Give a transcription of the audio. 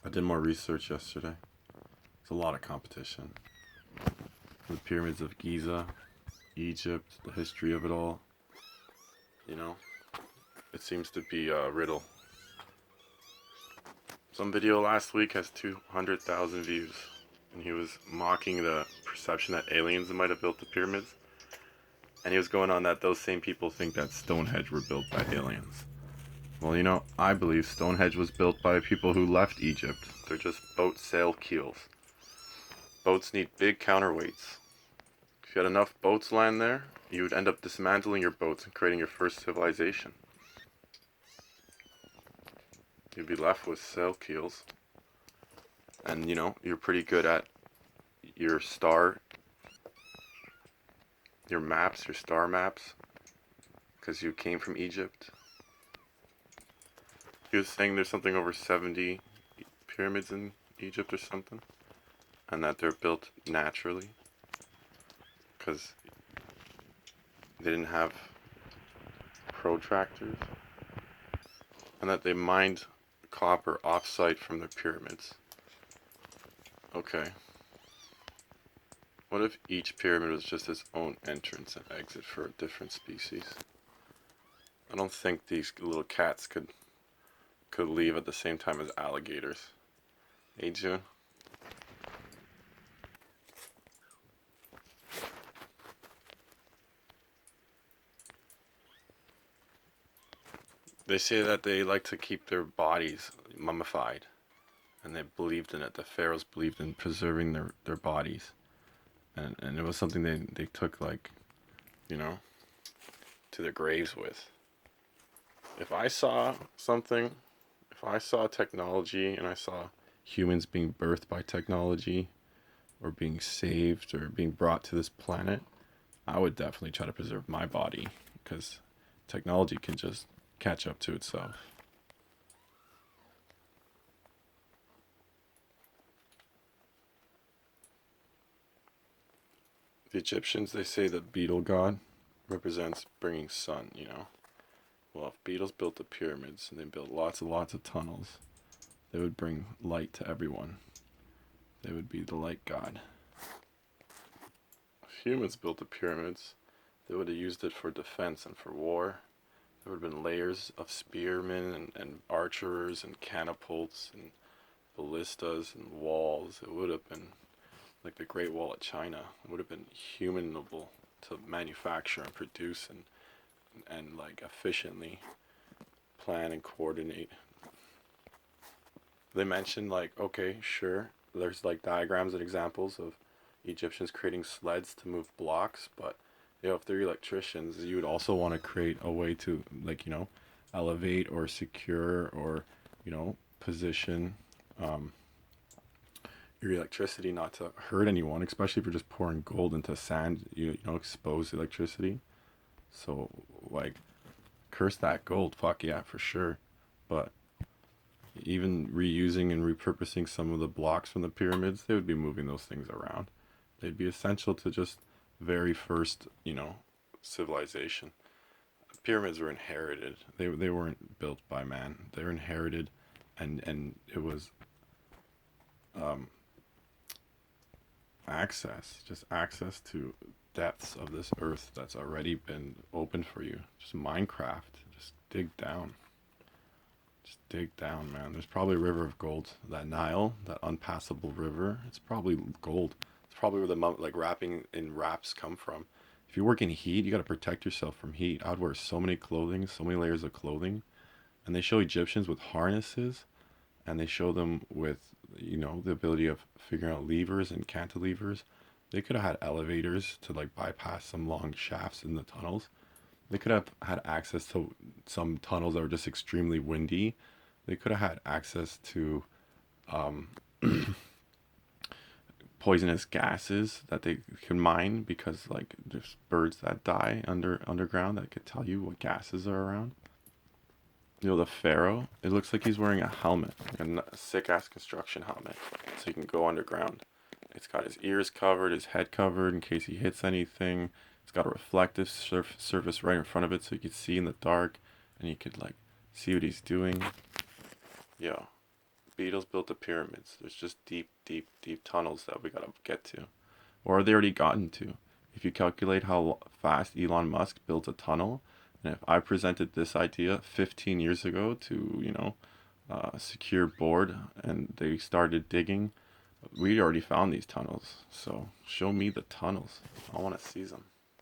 I did more research yesterday. There's a lot of competition. The pyramids of Giza, Egypt, the history of it all. You know, it seems to be a riddle. Some video last week has 200,000 views, and he was mocking the perception that aliens might have built the pyramids. And he was going on that those same people think that Stonehenge were built by aliens. Well, I believe Stonehenge was built by people who left Egypt. They're just boat sail keels. Boats need big counterweights. If you had enough boats land there, you would end up dismantling your boats and creating your first civilization. You'd be left with sail keels. And, you're pretty good at your maps, your star maps, because you came from Egypt. He was saying there's something over 70 pyramids in Egypt or something, and that they're built naturally because they didn't have protractors, and that they mined copper off-site from their pyramids. Okay. What if each pyramid was just its own entrance and exit for a different species? I don't think these little cats could leave at the same time as alligators. Hey, June. They say that they like to keep their bodies mummified, and they believed in it. The pharaohs believed in preserving their bodies, and it was something they took, to their graves with. If I saw something, if I saw technology and I saw humans being birthed by technology or being saved or being brought to this planet, I would definitely try to preserve my body because technology can just catch up to itself. The Egyptians, they say that beetle god represents bringing sun. Well, if beetles built the pyramids and they built lots and lots of tunnels, they would bring light to everyone. They would be the light god. If humans built the pyramids, they would have used it for defense and for war. There would have been layers of spearmen and archers and catapults and ballistas and walls. It would have been like the Great Wall of China. It would have been humanable to manufacture and produce and like efficiently plan and coordinate. They mentioned okay, sure, there's like diagrams and examples of Egyptians creating sleds to move blocks, but if they're electricians, you would also want to create a way to elevate or secure or position your electricity not to hurt anyone, especially if you're just pouring gold into sand, expose electricity. So curse that gold, fuck yeah, for sure. But even reusing and repurposing some of the blocks from the pyramids, they would be moving those things around. They'd be essential to just very first, civilization. Pyramids were inherited. They weren't built by man. They were inherited, and it was access to depths of this earth that's already been opened for you. Just Minecraft. Just dig down. Just dig down, man. There's probably a river of gold. That Nile, that unpassable river, it's probably gold. It's probably where the wrapping in wraps come from. If you work in heat, you got to protect yourself from heat. I'd wear so many clothing, so many layers of clothing. And they show Egyptians with harnesses, and they show them with, the ability of figuring out levers and cantilevers. They could have had elevators to bypass some long shafts in the tunnels. They could have had access to some tunnels that were just extremely windy. They could have had access to poisonous gases that they could mine because there's birds that die underground that could tell you what gases are around. The pharaoh, it looks like he's wearing a helmet, like a sick ass construction helmet, so he can go underground. It's got his ears covered, his head covered in case he hits anything. It's got a reflective surface right in front of it so you could see in the dark, and you could see what he's doing. Yo, Beatles built the pyramids. There's just deep, deep, deep tunnels that we gotta get to. Or they already gotten to. If you calculate how fast Elon Musk built a tunnel, and if I presented this idea 15 years ago to, secure board and they started digging, we already found these tunnels. So show me the tunnels. I want to see them.